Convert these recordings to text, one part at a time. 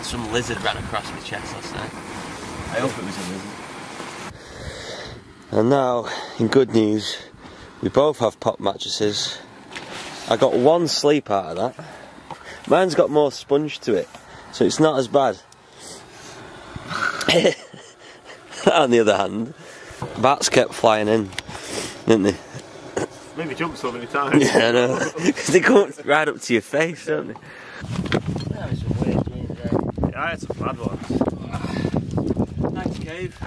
Some lizard ran across my chest last night. I hope it was a lizard. And now, in good news, we both have pop mattresses. I got one sleep out of that. Mine's got more sponge to it, so it's not as bad. On the other hand, bats kept flying in, didn't they? Made me jump so many times. Yeah, I know. Because they come right up to your face, don't they? That was some weird dreams there. Yeah, I had some bad ones. Nice cave.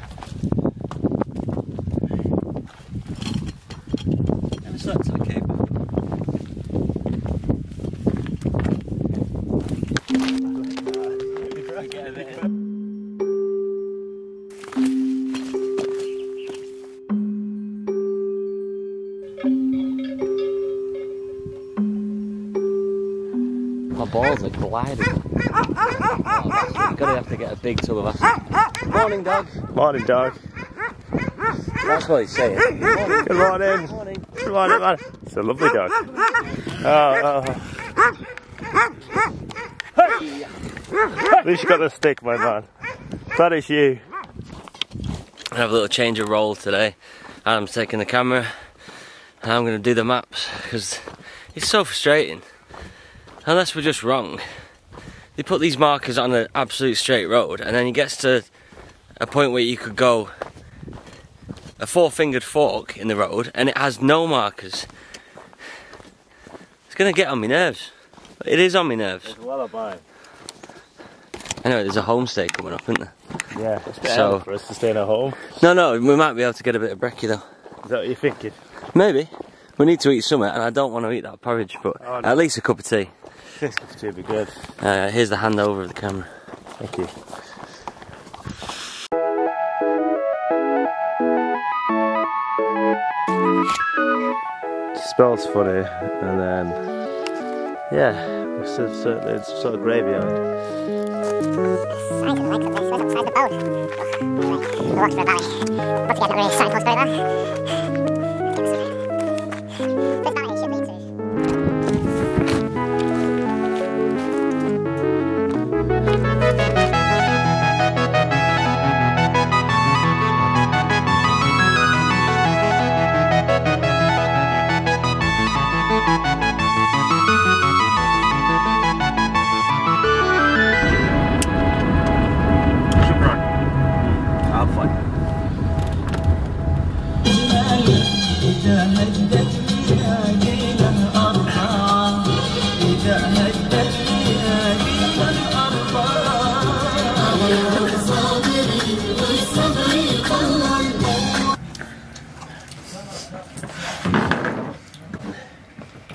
Never slept in a cave before. Get a bit in. My balls are gliding. You're gonna have to get a big tub of acid. Morning, dog. Morning, dog. That's what he's saying. Good morning. Morning. Good morning, man. It's a lovely dog. Hey! At least you got the stick, my man. That is you. I have a little change of role today. I'm taking the camera and I'm going to do the maps because it's so frustrating. Unless we're just wrong. They put these markers on an absolute straight road and then it gets to a point where you could go a four-fingered fork in the road and it has no markers. It's going to get on my nerves. It is on my nerves. It's well abide. Anyway, there's a homestay coming up, isn't there? Yeah, it's better So- for us to stay at home. No, we might be able to get a bit of brekkie though. Is that what you're thinking? Maybe. We need to eat something and I don't want to eat that porridge, but Oh, no. at least a cup of tea. This could too be good. Here's the handover of the camera. Thank you. Smells funny, and then yeah, it's sort of graveyard. I don't like it. It's right outside the boat. We walked to the valley. Put together a signpost over there. This valley should lead to.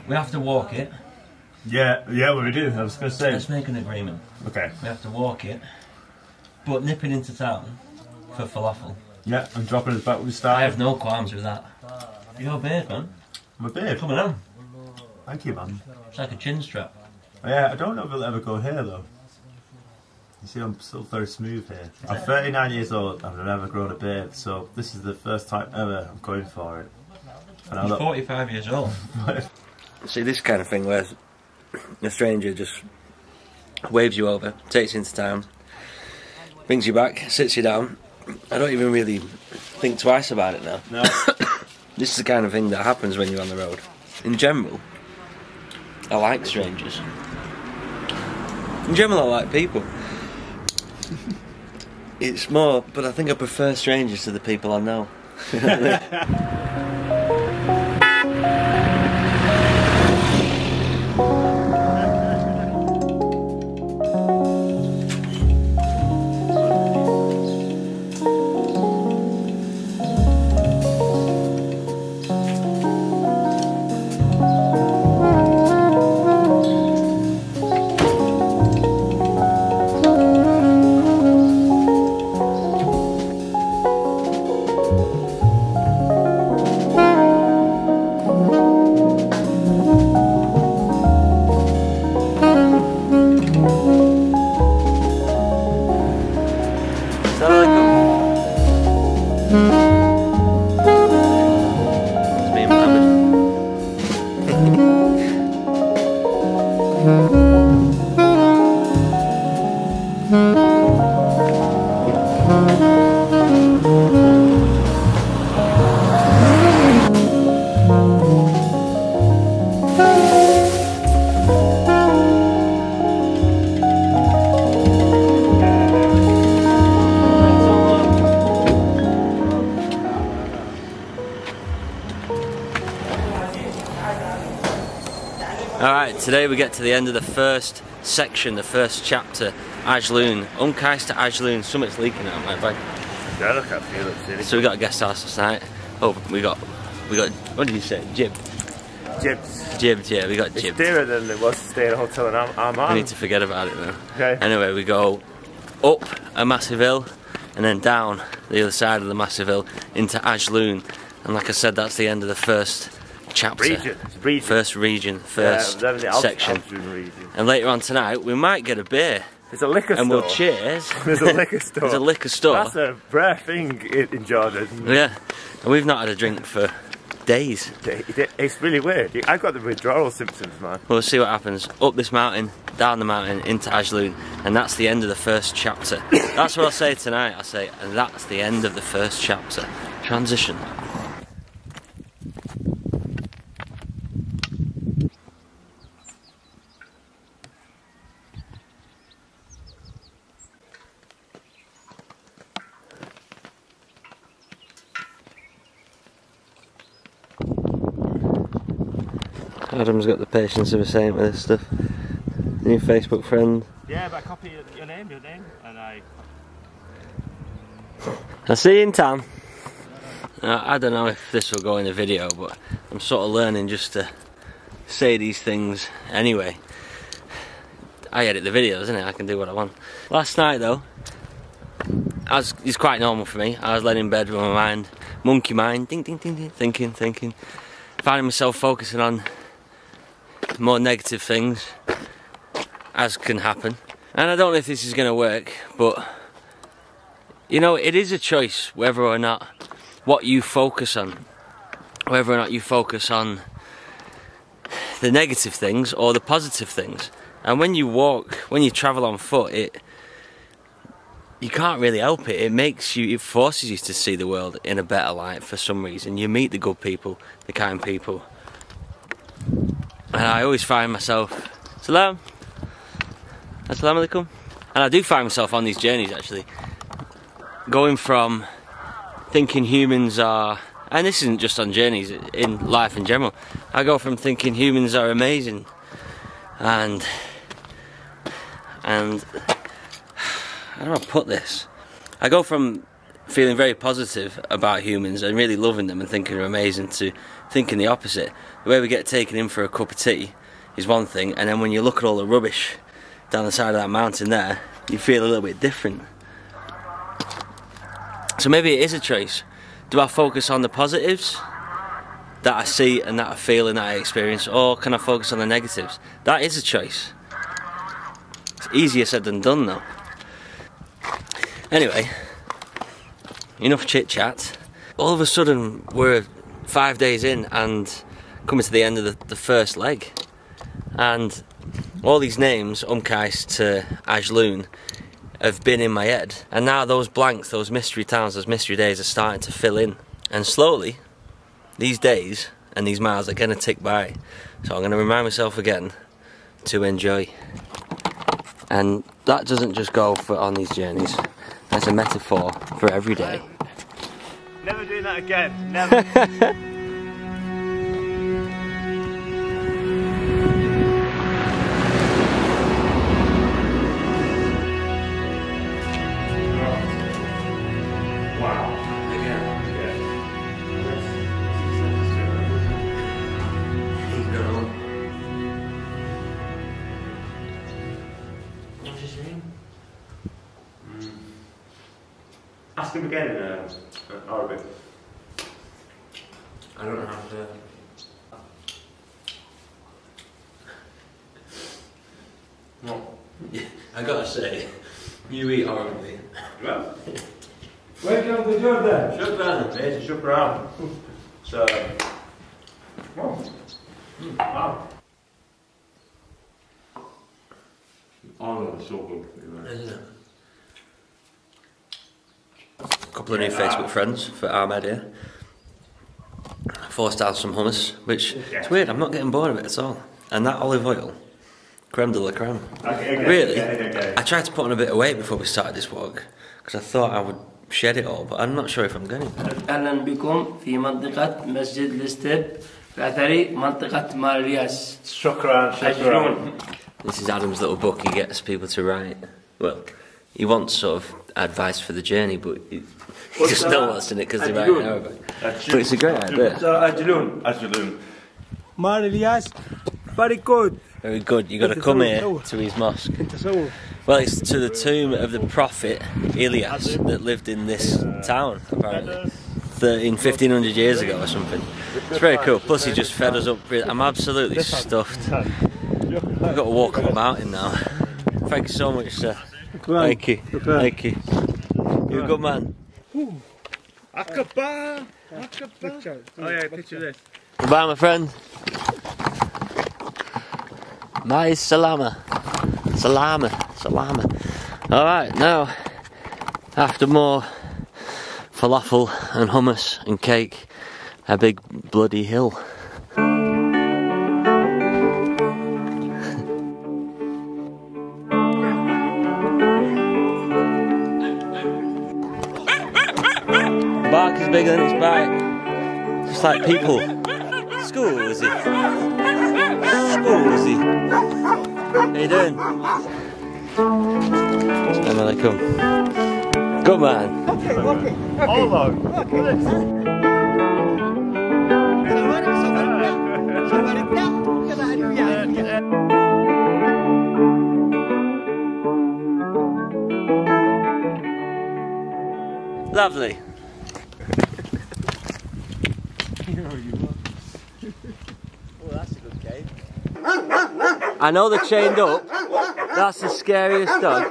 We have to walk it. Yeah, well, we do. I was going to say. Let's make an agreement. Okay. We have to walk it, but nipping into town for falafel. Yeah, I'm dropping it back with the start. I have no qualms with that. Your beard, man. My beard. Coming on. Thank you, man. It's like a chin strap. Yeah, I don't know if it'll ever go here though. You see, I'm still very smooth here. I'm 39 years old and I've never grown a beard, so this is the first time ever I'm going for it. And He's 45 years old. See, this kind of thing where a stranger just waves you over, takes you into town, brings you back, sits you down. I don't even really think twice about it now. No. This is the kind of thing that happens when you're on the road. In general, I like strangers. In general, I like people. It's more, but I think I prefer strangers to the people I know. Alright, today we get to the end of the first section, the first chapter, Ajloon. Umkais to Ajloon, something's leaking out my bag. Yeah, look at me, looks silly. So we got a guest house last night. Oh, we got, what did you say? Jib? Jibs. Jibbed, yeah, we got It's jibbed. dearer than it was to stay in a hotel in Amman. We need to forget about it now. Okay. Anyway, we go up a massive hill and then down the other side of the massive hill into Ajloon. And like I said, that's the end of the first chapter. Region. First region, first section. Region. And later on tonight, we might get a beer. There's a liquor store. And we'll cheers. There's a liquor store. There's a liquor store. That's a rare thing in Jordan. Yeah. And we've not had a drink for days. It's really weird. I've got the withdrawal symptoms, man. We'll see what happens. Up this mountain, down the mountain, into Ajloon. And that's the end of the first chapter. That's what I'll say tonight. I'll say, and that's the end of the first chapter. Transition. Adam's got the patience of a saint with this stuff. New Facebook friend. Yeah, but I copy your name, and I see you in town. I don't know if this will go in the video, but I'm sort of learning just to say these things anyway. I edit the videos, isn't it? I can do what I want. Last night though, it's quite normal for me. I was laying in bed with my mind, monkey mind, ding ding ding ding, thinking, finding myself focusing on more negative things, as can happen. And I don't know if this is going to work, but you know, it is a choice whether or not what you focus on, whether or not you focus on the negative things or the positive things. And when you walk, when you travel on foot, you can't really help it. It forces you to see the world in a better light for some reason. You meet the good people, the kind people. And I always find myself, Salam, Assalamu alaikum. And I do find myself on these journeys actually, going from thinking humans are, and this isn't just on journeys, in life in general, I go from thinking humans are amazing and how do I put this? I go from feeling very positive about humans and really loving them and thinking they're amazing to thinking the opposite. The way we get taken in for a cup of tea is one thing, and then when you look at all the rubbish down the side of that mountain there, you feel a little bit different. So maybe it is a choice. Do I focus on the positives that I see and that I feel and that I experience, or can I focus on the negatives? That is a choice. It's easier said than done though. Anyway, enough chit chat. All of a sudden we're 5 days in and coming to the end of the first leg, and all these names, Umkais to Ajloon, have been in my head, and now those blanks, those mystery towns, those mystery days are starting to fill in, and slowly these days and these miles are going to tick by. So I'm going to remind myself again to enjoy, and that doesn't just go for on these journeys. That's a metaphor for every day. Never doing that again. Never. Ask him again in Arabic. I don't know how to. No. Yeah, I gotta say, you eat horribly. Well, Welcome to Jordan. Shukran. it's a shukran. So, wow. Oh, that's so good. Isn't it? A couple of new Facebook friends for Ahmed here. Forced down some hummus, which it's weird, I'm not getting bored of it at all. And that olive oil, creme de la creme. Really? I tried to put on a bit of weight before we started this walk, because I thought I would shed it all, but I'm not sure if I'm going to. أهلا بكم في منطقة مسجد الستيب في طريق منطقة مارياس. شكرا. This is Adam's little book. He gets people to write. Well, he wants sort of advice for the journey, but he just knows what's in it because they write in Arabic. But it's a great idea. Ajloon. Marias, very good. Very good. You got to come here to his mosque. Well, it's to the tomb of the prophet Elias that lived in this town, apparently. 1500 years ago or something. It's very cool. Plus he just fed us up. I'm absolutely stuffed. I've got to walk up a mountain now. Thank you so much, sir. Thank you. Thank you. You're a good man. Akaba. Akaba. Oh yeah, picture this. Goodbye, my friend. My salama. Salama. Salama. Alright, now, after more falafel and hummus and cake, a big bloody hill. Bark is bigger than its bite. Just like people. Scusi. Scusi. How you doing? Assalamualaikum. Good man. Okay. Hold on. Lovely. Oh, that's a good cave. I know they're chained up. That's the scariest dog.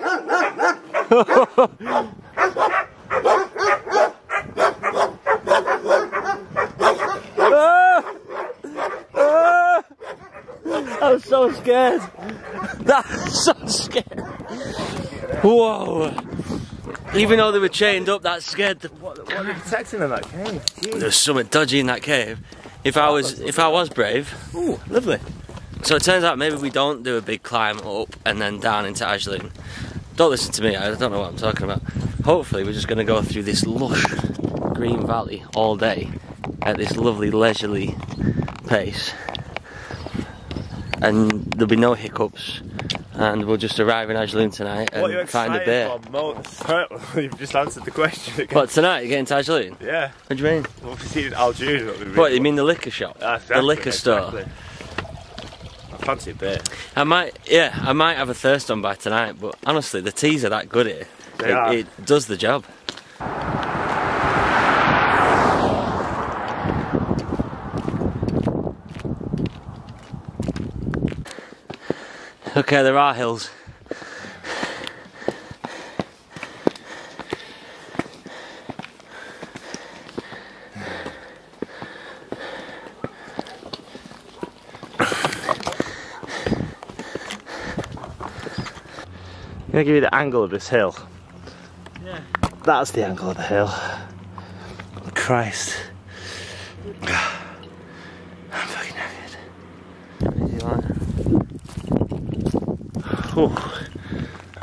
I'm so scared. That's so scared. Whoa. Even though they were chained up, that scared the... What are they protecting in that cave? Jeez. There's something dodgy in that cave. If I was brave. Ooh, lovely. So it turns out maybe we don't do a big climb up and then down into Ajloon. Don't listen to me, I don't know what I'm talking about. Hopefully we're just going to go through this lush green valley all day at this lovely leisurely pace. And there'll be no hiccups. And we'll just arrive in Ajloon tonight and find a bear. You've just answered the question again. What, tonight you're getting to Ajloon? Yeah. What do you mean? Well, we've seen Algiers. What, you mean the liquor shop? Exactly, the liquor store? Exactly. I fancy a beer. I might have a thirst on by tonight, but honestly, the teas are that good here. It does the job. Okay, there are hills. I'm going to give you the angle of this hill. Yeah. That's the angle of the hill. Christ. I'm fucking knackered.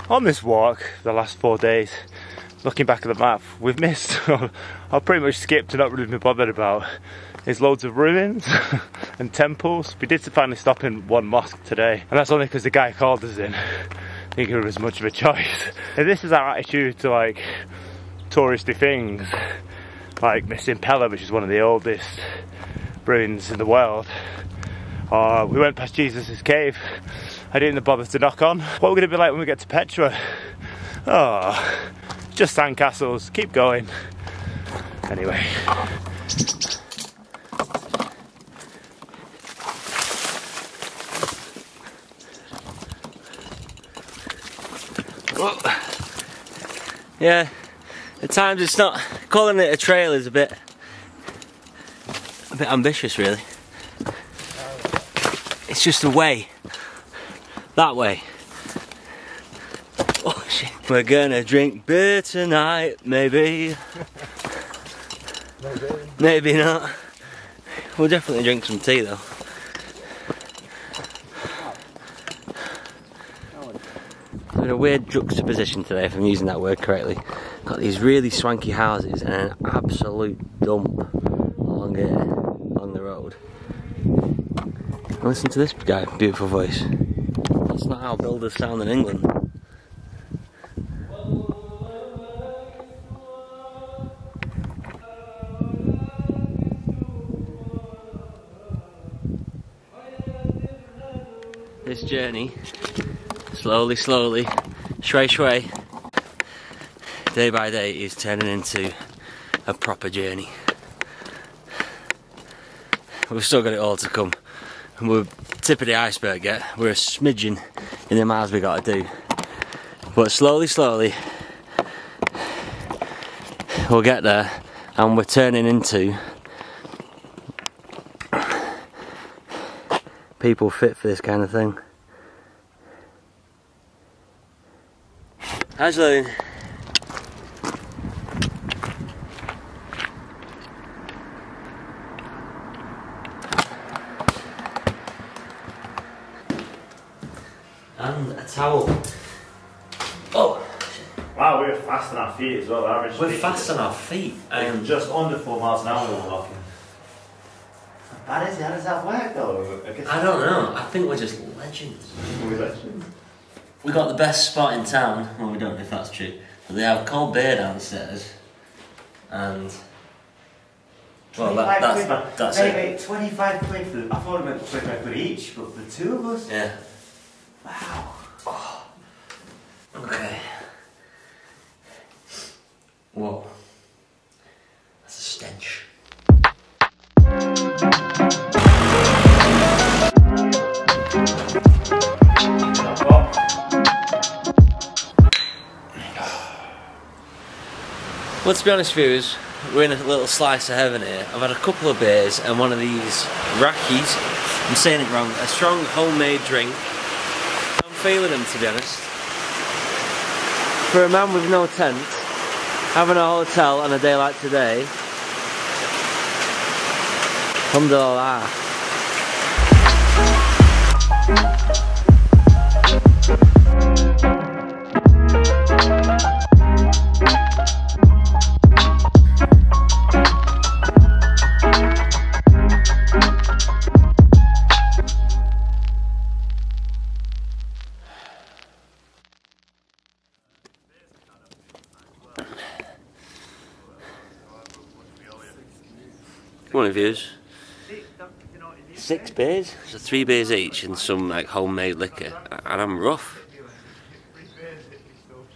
On this walk, the last 4 days, looking back at the map, we've missed, I've pretty much skipped and not really been bothered about. There's loads of ruins and temples. We did finally stop in one mosque today, and that's only because the guy called us in. I think it was much of a choice. And this is our attitude to like touristy things, like missing Pella, which is one of the oldest ruins in the world. We went past Jesus' cave. I didn't bother to knock on. What we're going to be like when we get to Petra? Oh, just sandcastles. Keep going. Anyway. Yeah, at times it's not, calling it a trail is a bit ambitious really. It's just a way, that way. Oh shit, we're gonna drink beer tonight, maybe. Maybe not. We'll definitely drink some tea though. In a weird juxtaposition today, if I'm using that word correctly. Got these really swanky houses and an absolute dump along here, along the road. Listen to this guy, beautiful voice. That's not how builders sound in England. This journey, slowly, shway shway, day by day, is turning into a proper journey. We've still got it all to come. And we're tip of the iceberg yet. We're a smidgen in the miles we got to do. But slowly, we'll get there, and we're turning into people fit for this kind of thing. How's Loon? And a towel. Oh! Wow, we're fast on our feet as well. Average We're fast on our feet. Just under 4 miles an hour we're walking. How does that work though? I don't know. I think we're just legends. We're legends. We got the best spot in town. Well, we don't know if that's true. But they have cold beer downstairs. And... well, that's it. Wait, 25 quid for... I thought it meant 25 quid each, but for the two of us? Yeah. Wow. Oh. Okay. Whoa. That's a stench. Well, to be honest, viewers, we're in a little slice of heaven here. I've had a couple of beers and one of these rakis. I'm saying it wrong. A strong homemade drink. I'm feeling them, to be honest. For a man with no tent, having a hotel on a day like today, alhamdulillah. One of yours. 6 beers? So 3 beers each and some like homemade liquor. And I'm rough.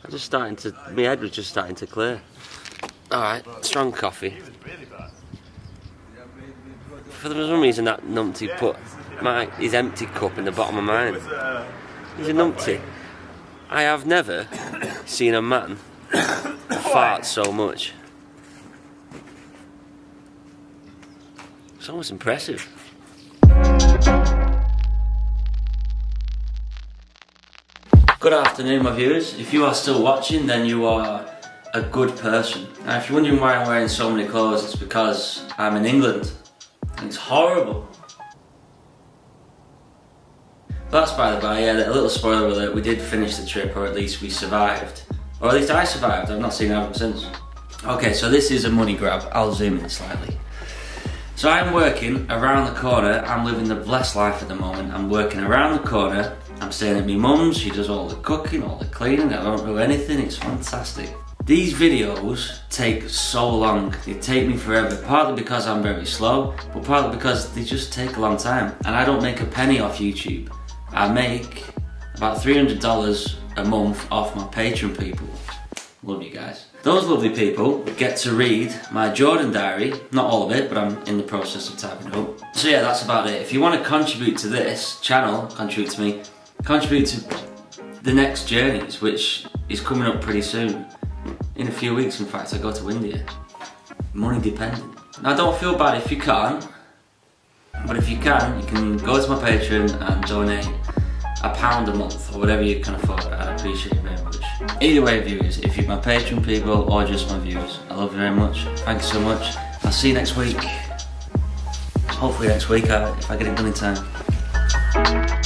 I'm just starting to... my head was just starting to clear. Alright, strong coffee. For some reason that numpty put his empty cup in the bottom of mine. He's a numpty. I have never seen a man fart so much. It's almost impressive. Good afternoon, my viewers. If you are still watching, then you are a good person. Now, if you're wondering why I'm wearing so many clothes, it's because I'm in England. And it's horrible. But that's by the by, yeah, a little spoiler alert, we did finish the trip, or at least we survived. Or at least I survived, I've not seen Adam since. Okay, so this is a money grab. I'll zoom in slightly. So I'm working around the corner. I'm living the blessed life at the moment. I'm working around the corner. I'm staying at my mum's. She does all the cooking, all the cleaning. I don't do anything. It's fantastic. These videos take so long. They take me forever. Partly because I'm very slow, but partly because they just take a long time. And I don't make a penny off YouTube. I make about $300 a month off my Patreon people. Love you guys. Those lovely people get to read my Jordan diary, not all of it, but I'm in the process of typing it up. So yeah, that's about it. If you want to contribute to this channel, contribute to me, contribute to the next journeys, which is coming up pretty soon. In a few weeks, in fact, I go to India. Money dependent. Now don't feel bad if you can't, but if you can go to my Patreon and donate £1 a month, or whatever you can afford. I'd appreciate it very much. Either way, viewers, if you're my Patreon people or just my viewers, I love you very much. Thank you so much. I'll see you next week. Hopefully next week, if I get it done in time.